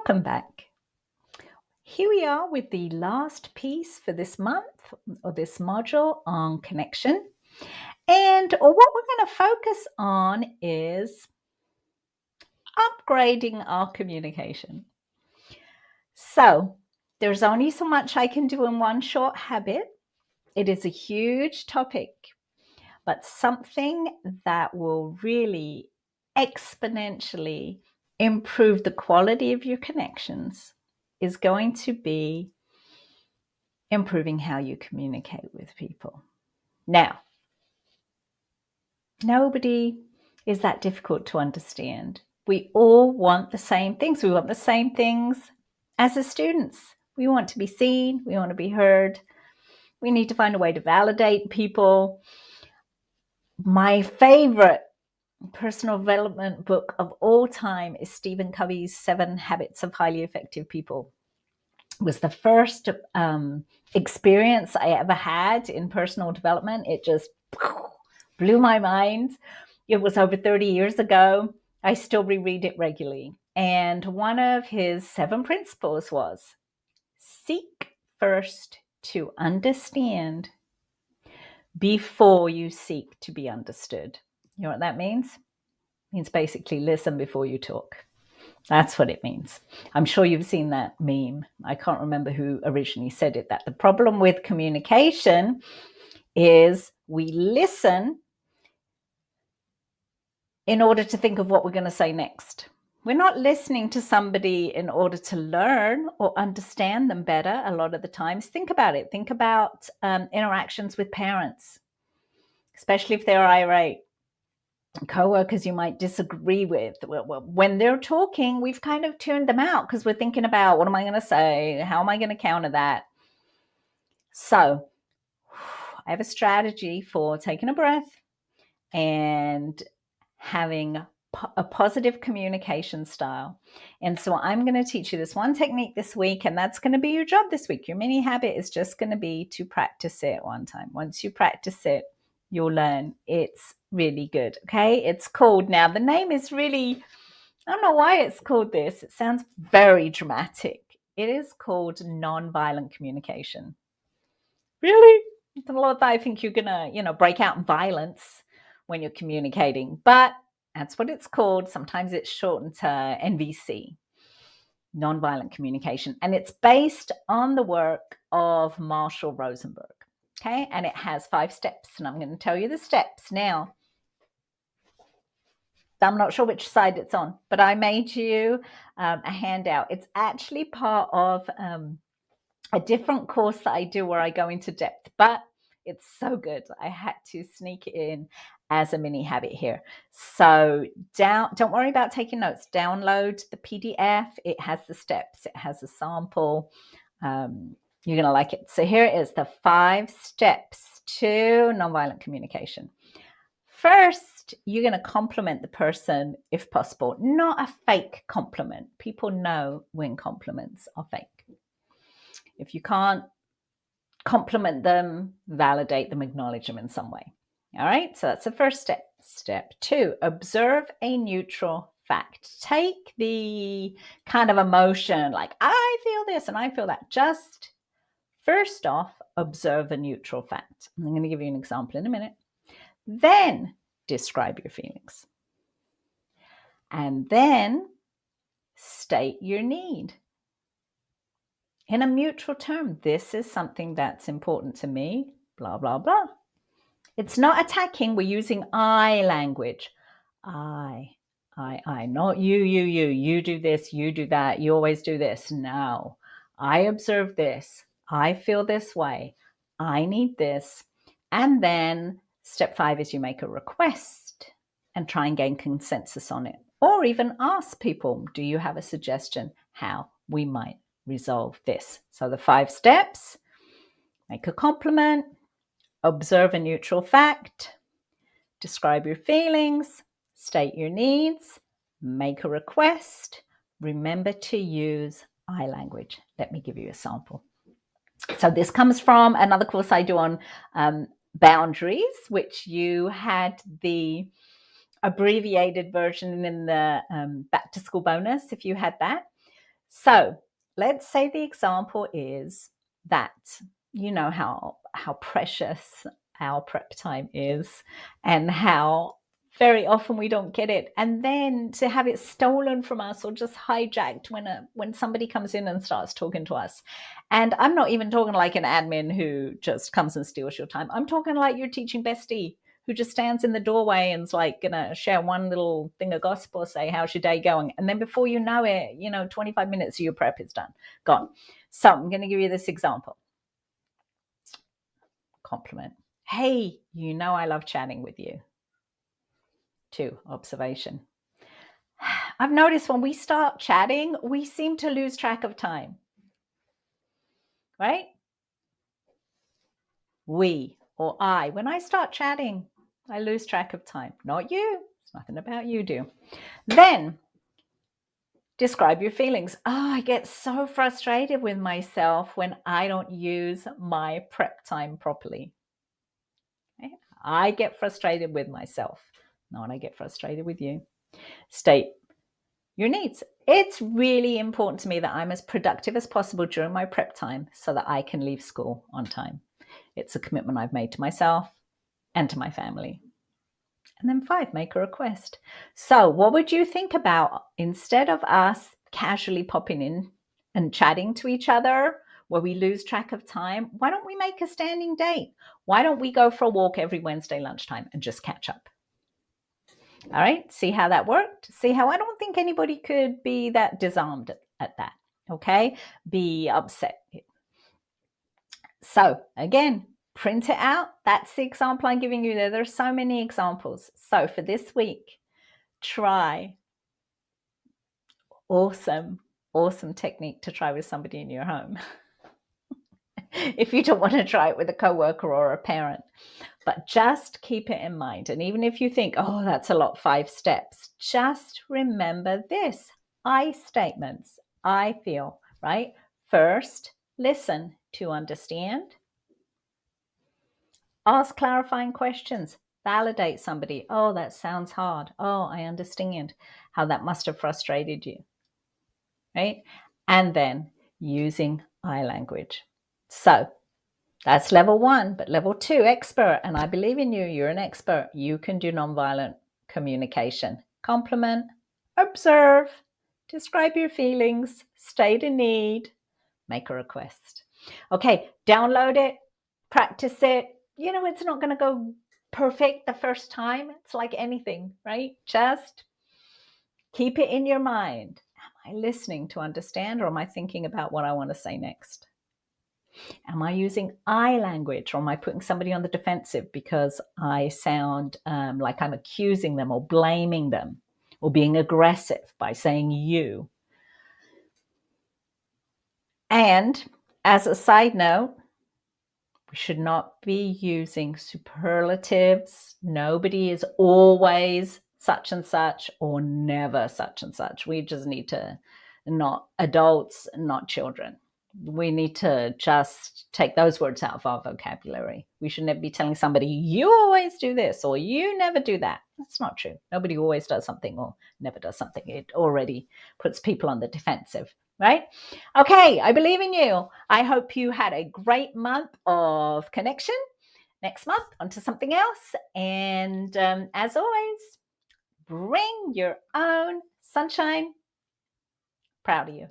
Welcome back. Here we are with the last piece for this month or this module on connection. And what we're going to focus on is upgrading our communication. So there's only so much I can do in one short habit. It is a huge topic, but something that will really exponentially improve the quality of your connections is going to be improving how you communicate with people. Now, nobody is that difficult to understand. We all want the same things. We want the same things as the students. We want to be seen. We want to be heard. We need to find a way to validate people. My favorite personal development book of all time is Stephen Covey's 7 Habits of Highly Effective People. It was the first experience I ever had in personal development. It just blew my mind. It was over 30 years ago. I still reread it regularly. And one of his 7 principles was seek first to understand before you seek to be understood. You know what that means? It means basically listen before you talk. That's what it means. I'm sure you've seen that meme. I can't remember who originally said it, that the problem with communication is we listen in order to think of what we're going to say next. We're not listening to somebody in order to learn or understand them better a lot of the times. Think about it. Think about interactions with parents, especially if they're irate. Co-workers you might disagree with. When they're talking, we've kind of tuned them out because we're thinking about, what am I going to say? How am I going to counter that? So I have a strategy for taking a breath and having a positive communication style. And so I'm going to teach you this one technique this week, and that's going to be your job this week. Your mini habit is just going to be to practice it one time. Once you practice it, you'll learn. It's really good. Okay. It's called, now the name is really, I don't know why it's called this. It sounds very dramatic. It is called nonviolent communication. Really? It's a lot that I think you're going to, break out in violence when you're communicating, but that's what it's called. Sometimes it's shortened to NVC, nonviolent communication. And it's based on the work of Marshall Rosenberg. Okay. And it has 5 steps, and I'm going to tell you the steps now. I'm not sure which side it's on, but I made you a handout. It's actually part of a different course that I do where I go into depth, but it's so good. I had to sneak it in as a mini habit here. So don't worry about taking notes. Download the PDF. It has the steps. It has a sample. You're going to like it. So here it is, the 5 steps to nonviolent communication. First, you're going to compliment the person if possible, not a fake compliment. People know when compliments are fake. If you can't compliment them, validate them, acknowledge them in some way. All right, so that's the first step. Step 2, observe a neutral fact. Take the kind of emotion, like I feel this and I feel that. Just first off, observe a neutral fact. I'm going to give you an example in a minute. Then describe your feelings. And then state your need. In a neutral term, this is something that's important to me, blah, blah, blah. It's not attacking. We're using I language. I, not you, you do this, you do that, you always do this. No, I observe this. I feel this way. I need this. And then step 5 is you make a request and try and gain consensus on it. Or even ask people, do you have a suggestion how we might resolve this? So the 5 steps: make a compliment, observe a neutral fact, describe your feelings, state your needs, make a request. Remember to use I language. Let me give you a sample. So this comes from another course I do on boundaries, which you had the abbreviated version in the back to school bonus if you had that. So let's say the example is that you know how precious our prep time is and how very often we don't get it, and then to have it stolen from us or just hijacked when somebody comes in and starts talking to us. And I'm not even talking like an admin who just comes and steals your time. I'm talking like your teaching bestie who just stands in the doorway and's like gonna share one little thing of gossip or say, how's your day going? And then before you know it, 25 minutes of your prep is gone. So I'm gonna give you this example. Compliment. Hey, I love chatting with you. 2, observation. I've noticed when we start chatting, we seem to lose track of time, right? We or I, when I start chatting, I lose track of time. Not you. It's nothing about you, do. Then describe your feelings. Oh, I get so frustrated with myself when I don't use my prep time properly. Okay? I get frustrated with myself. Not I get frustrated with you. State your needs. It's really important to me that I'm as productive as possible during my prep time so that I can leave school on time. It's a commitment I've made to myself and to my family. And then 5, make a request. So what would you think about, instead of us casually popping in and chatting to each other where we lose track of time, why don't we make a standing date? Why don't we go for a walk every Wednesday lunchtime and just catch up? All right, see how that worked? See how I don't think anybody could be that disarmed at that, okay? Be upset. So again, print it out. That's the example I'm giving you there. There's so many examples. So for this week, try awesome technique to try with somebody in your home. If you don't want to try it with a coworker or a parent, but just keep it in mind. And even if you think, oh, that's a lot, 5 steps, just remember this: I statements. I feel, right? First, listen to understand. Ask clarifying questions. Validate somebody. Oh, that sounds hard. Oh, I understand how that must have frustrated you. Right? And then using I language. So that's level 1, but level 2, expert. And I believe in you. You're an expert. You can do nonviolent communication. Compliment, observe, describe your feelings, state a need, make a request. Okay, download it, practice it. It's not going to go perfect the first time. It's like anything, right? Just keep it in your mind. Am I listening to understand, or am I thinking about what I want to say next? Am I using I language, or am I putting somebody on the defensive because I sound like I'm accusing them or blaming them or being aggressive by saying you? And as a side note, we should not be using superlatives. Nobody is always such and such or never such and such. We just need to, not adults, not children. We need to just take those words out of our vocabulary. We should never be telling somebody, you always do this or you never do that. That's not true. Nobody always does something or never does something. It already puts people on the defensive. Right? Okay, I believe in you. I hope you had a great month of connection. Next month, onto something else. And as always, bring your own sunshine. Proud of you.